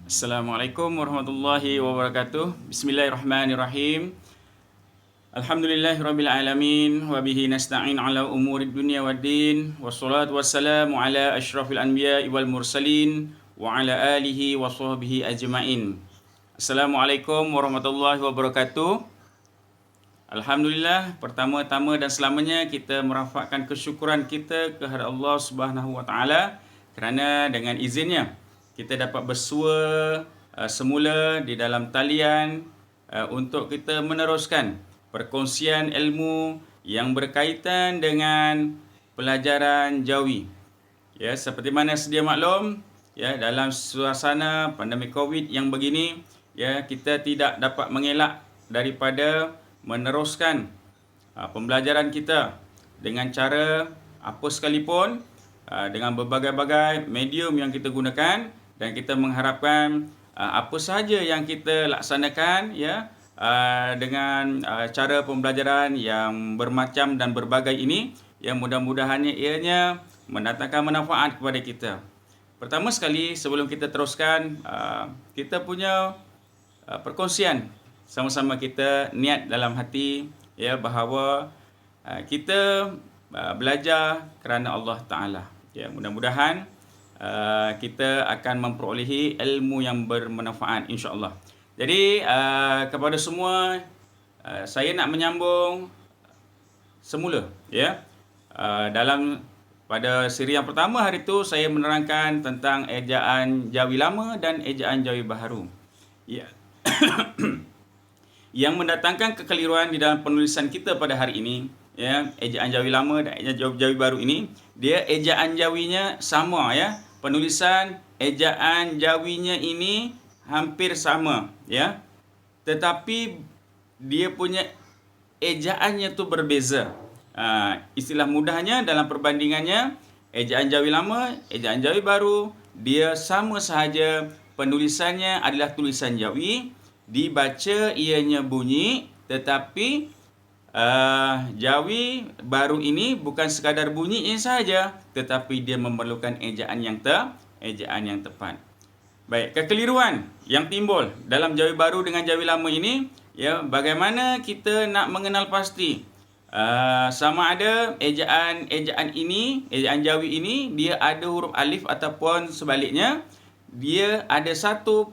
Assalamualaikum warahmatullahi wabarakatuh. Bismillahirrahmanirrahim. Alhamdulillahirabbil alamin wa bihi nasta'in ala umurid dunya waddin. Wassalatu wassalamu ala asyrafil anbiya'i wal mursalin wa ala alihi wa sahbihi ajmain. Assalamualaikum warahmatullahi wabarakatuh. Alhamdulillah, pertama-tama dan selamanya kita merafakkan kesyukuran kita kepada Allah Subhanahu wa taala kerana dengan izinnya kita dapat bersua semula di dalam talian untuk kita meneruskan perkongsian ilmu yang berkaitan dengan pelajaran jawi. Ya, seperti mana sedia maklum, ya, dalam suasana pandemik Covid yang begini, ya, kita tidak dapat mengelak daripada meneruskan pembelajaran kita dengan cara apa sekalipun, dengan berbagai-bagai medium yang kita gunakan, dan kita mengharapkan apa sahaja yang kita laksanakan, ya, dengan cara pembelajaran yang bermacam dan berbagai ini, yang mudah-mudahannya ianya mendatangkan manfaat kepada kita. Pertama sekali, sebelum kita teruskan, kita punya perkongsian sama-sama kita niat dalam hati, ya, bahawa kita belajar kerana Allah Ta'ala. Ya, mudah-mudahan kita akan memperolehi ilmu yang bermanfaat, insya-Allah. Jadi kepada semua, saya nak menyambung semula, ya. Pada siri yang pertama hari itu saya menerangkan tentang ejaan Jawi lama dan ejaan Jawi baharu. Ya. Yang mendatangkan kekeliruan di dalam penulisan kita pada hari ini, ya, ejaan Jawi lama dan ejaan Jawi baru ini, dia ejaan Jawinya sama, ya. Penulisan ejaan Jawinya ini hampir sama, ya. Tetapi dia punya ejaannya tu berbeza. Istilah mudahnya dalam perbandingannya, ejaan Jawi lama, ejaan Jawi baru, dia sama sahaja, penulisannya adalah tulisan Jawi, dibaca ianya bunyi, tetapi Jawi baru ini bukan sekadar bunyinya sahaja, tetapi dia memerlukan ejaan yang tepat. Baik, kekeliruan yang timbul dalam Jawi baru dengan Jawi lama ini, ya, bagaimana kita nak mengenal pasti sama ada ejaan Jawi ini dia ada huruf alif ataupun sebaliknya. Dia ada satu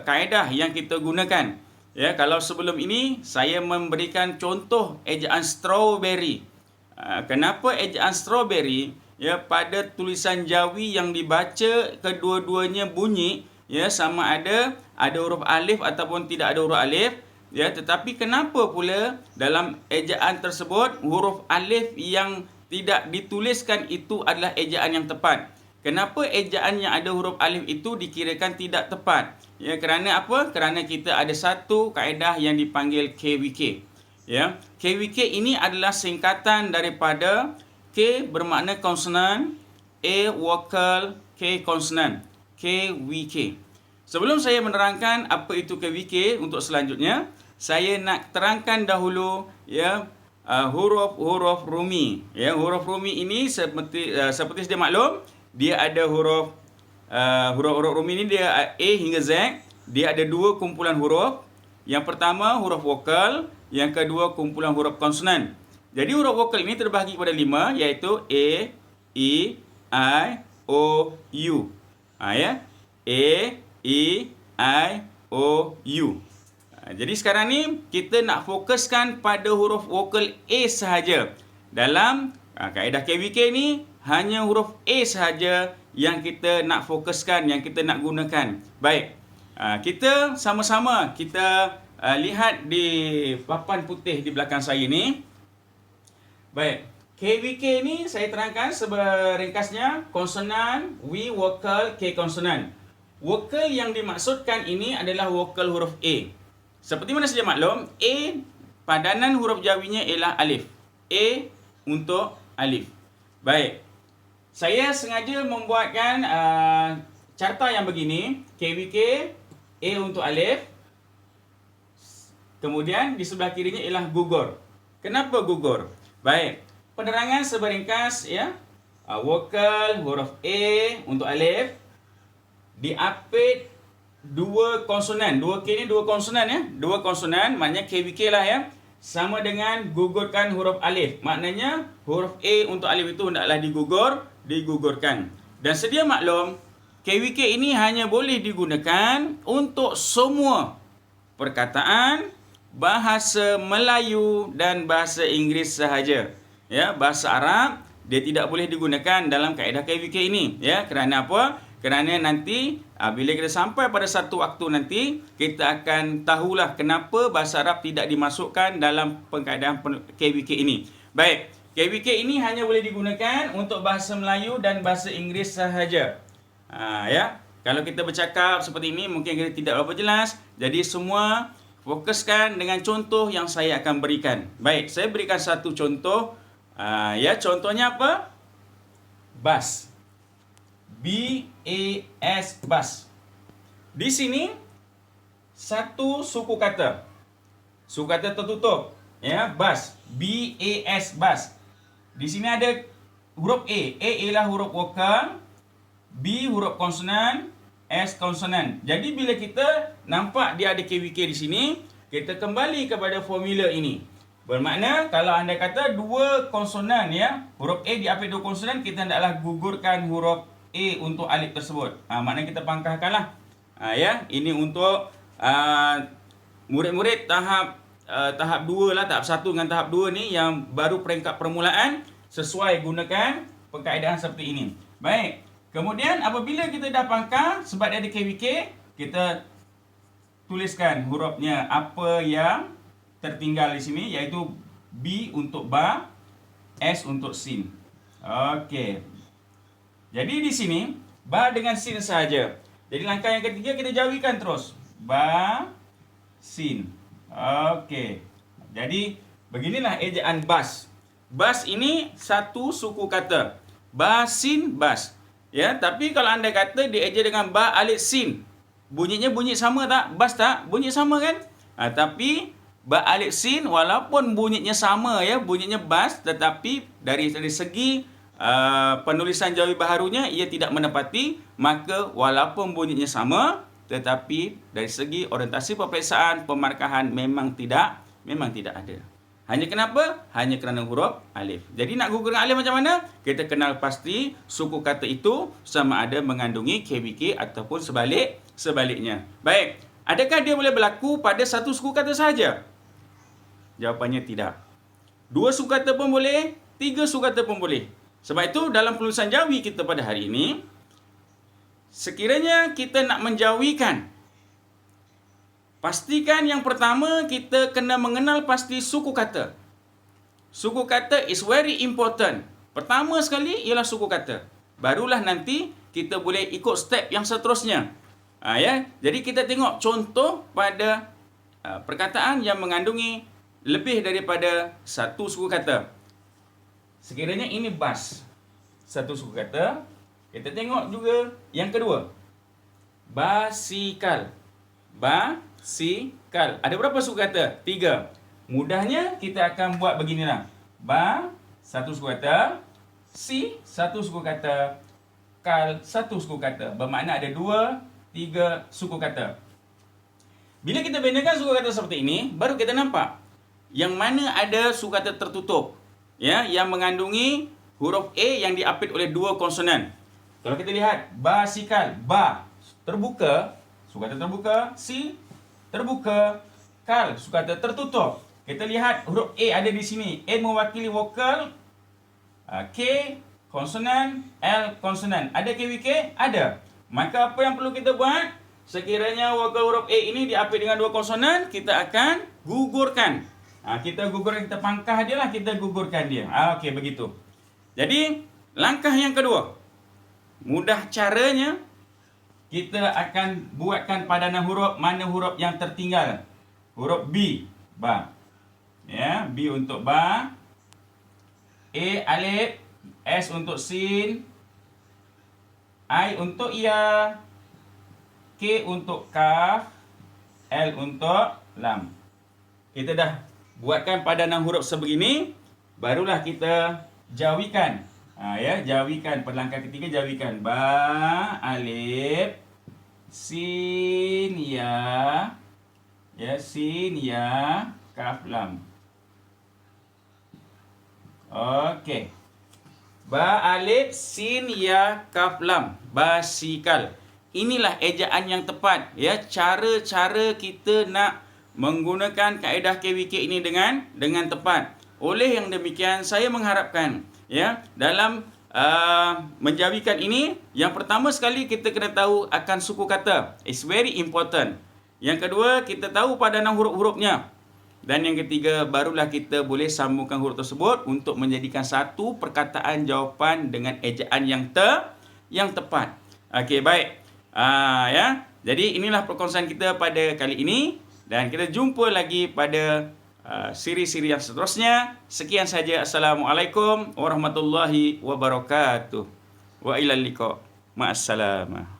kaedah yang kita gunakan. Ya, kalau sebelum ini saya memberikan contoh ejaan strawberry. Kenapa ejaan strawberry? Ya, pada tulisan Jawi yang dibaca kedua-duanya bunyi, ya, sama ada huruf alif ataupun tidak ada huruf alif, ya, tetapi kenapa pula dalam ejaan tersebut huruf alif yang tidak dituliskan itu adalah ejaan yang tepat? Kenapa ejaan yang ada huruf alif itu dikirakan tidak tepat? Ya, kerana apa? Kerana kita ada satu kaedah yang dipanggil KWK. Ya, KWK ini adalah singkatan daripada K bermakna konsonan, A vokal, K konsonan. KWK. Sebelum saya menerangkan apa itu KWK untuk selanjutnya, saya nak terangkan dahulu, ya, huruf-huruf Rumi. Ya, huruf Rumi ini seperti sedia maklum, dia ada huruf Rumi ini dia A hingga Z. Dia ada dua kumpulan huruf. Yang pertama huruf vokal, yang kedua kumpulan huruf konsonan. Jadi huruf vokal ini terbahagi kepada 5, iaitu A, E, I, O, U. Ya. A, E, I, O, U. Jadi sekarang ni kita nak fokuskan pada huruf vokal A sahaja. Dalam kaedah KWK ni hanya huruf A sahaja yang kita nak fokuskan, yang kita nak gunakan. Baik, kita sama-sama kita lihat di papan putih di belakang saya ni. Baik, KWK ni saya terangkan seringkasnya konsonan, V vokal, K konsonan. Vokal yang dimaksudkan ini adalah vokal huruf A. Seperti mana sedia maklum, A padanan huruf Jawinya ialah alif. A untuk alif. Baik, saya sengaja membuatkan carta yang begini. KWK, A untuk alif. Kemudian di sebelah kirinya ialah gugur. Kenapa gugur? Baik, penerangan seberingkas, ya. Vokal huruf A untuk alif diapit dua konsonan. 2K ni dua konsonan ya. Dua konsonan maknanya KWK lah ya. Sama dengan gugurkan huruf alif. Maknanya huruf A untuk alif itu hendaklah digugurkan. Dan sedia maklum, KWK ini hanya boleh digunakan untuk semua perkataan bahasa Melayu dan bahasa Inggeris sahaja. Ya, bahasa Arab dia tidak boleh digunakan dalam kaedah KWK ini. Ya, kerana apa? Kerana nanti bila kita sampai pada satu waktu nanti, kita akan tahulah kenapa bahasa Arab tidak dimasukkan dalam pengkaedahan KWK ini. Baik, KWK ini hanya boleh digunakan untuk bahasa Melayu dan bahasa Inggeris sahaja. Ya, kalau kita bercakap seperti ini mungkin kita tidak berapa jelas. Jadi semua fokuskan dengan contoh yang saya akan berikan. Baik, saya berikan satu contoh. Ya, contohnya apa? Bas. B-A-S, bas. Di sini satu suku kata. Suku kata tertutup. Ya, bas. B-A-S, bas. Di sini ada huruf A. A ialah huruf vokal, B huruf konsonan, S konsonan. Jadi bila kita nampak dia ada KWK di sini, kita kembali kepada formula ini. Bermakna kalau anda kata dua konsonan ya, huruf A diapit dua konsonan, kita hendaklah gugurkan huruf A untuk alif tersebut. Maknanya kita pangkahkanlah. Ya, ini untuk murid-murid tahap 2 lah, tahap 1 dengan tahap 2 ni yang baru peringkat permulaan, sesuai gunakan pengkaedahan seperti ini. Baik. Kemudian apabila kita dah pangkah sebab dia ada KWK, kita tuliskan hurufnya apa yang tertinggal di sini, iaitu B untuk ba, S untuk sin. Okey. Jadi di sini ba dengan sin saja. Jadi langkah yang ketiga kita jauhikan terus. Ba, sin. Okey. Jadi beginilah ejaan bas. Bas ini satu suku kata. Ba, sin, bas. Ya, tapi kalau anda kata dieja dengan ba alif sin, bunyinya bunyi sama tak? Bas tak? Bunyi sama kan? Tapi ba alif sin walaupun bunyinya sama ya, bunyinya bas, tetapi dari segi penulisan jawi baharunya ia tidak menepati, maka walaupun bunyinya sama tetapi dari segi orientasi peperiksaan pemarkahan memang tidak ada. Hanya kenapa? Hanya kerana huruf alif. Jadi nak gugurkan alif macam mana? Kita kenal pasti suku kata itu sama ada mengandungi KWK ataupun sebaliknya. Baik, adakah dia boleh berlaku pada satu suku kata sahaja? Jawapannya tidak. Dua suku kata pun boleh, tiga suku kata pun boleh. Sebab itu dalam penulisan jawi kita pada hari ini, sekiranya kita nak menjawikan, pastikan yang pertama kita kena mengenal pasti suku kata. Suku kata is very important. Pertama sekali ialah suku kata. Barulah nanti kita boleh ikut step yang seterusnya. Ya, jadi kita tengok contoh pada perkataan yang mengandungi lebih daripada satu suku kata. Sekiranya ini bas, satu suku kata. Kita tengok juga yang kedua. Basikal. Basikal. Ada berapa suku kata? 3. Mudahnya kita akan buat beginilah. Ba, satu suku kata. Si, satu suku kata. Kal, satu suku kata. Bermakna ada 2, 3 suku kata. Bila kita bedakan suku kata seperti ini, baru kita nampak yang mana ada suku kata tertutup. Ya, yang mengandungi huruf A yang diapit oleh 2 konsonan. Kalau kita lihat, basikal, ba, terbuka, suku kata terbuka, si, terbuka, kal, suku kata tertutup. Kita lihat huruf A ada di sini. A mewakili vokal, K, konsonan, L, konsonan. Ada KWK? Ada. Maka apa yang perlu kita buat? Sekiranya vokal huruf A ini diapit dengan 2 konsonan, kita akan gugurkan. Kita gugurkan, kita pangkah dia lah, kita gugurkan dia. Okey, begitu. Jadi, langkah yang kedua. Mudah caranya, kita akan buatkan padanan huruf, mana huruf yang tertinggal. Huruf B, ba. Ya, B untuk ba. A alif, S untuk sin, I untuk ya, K untuk kaf, L untuk lam. Kita dah buatkan padanan huruf sebegini, barulah kita jawikan. Ya, jawikan pada langkah ketiga, jawikan ba alif Sin ya. Ya, sin ya kaf lam. Okey. Ba alif sin ya kaf lam. Basikal. Inilah ejaan yang tepat, ya. Cara-cara kita nak menggunakan kaedah KWK ini dengan tepat. Oleh yang demikian, saya mengharapkan, ya, dalam menjawikan ini, yang pertama sekali kita kena tahu akan suku kata. It's very important. Yang kedua, kita tahu padanan huruf-hurufnya. Dan yang ketiga, barulah kita boleh sambungkan huruf tersebut untuk menjadikan satu perkataan jawapan dengan ejaan yang tepat. Okey, baik. Ya. Jadi inilah perkongsian kita pada kali ini, dan kita jumpa lagi pada siri-siri yang seterusnya. Sekian saja. Assalamualaikum warahmatullahi wabarakatuh. Wa ilal liqa. Ma'assalamah.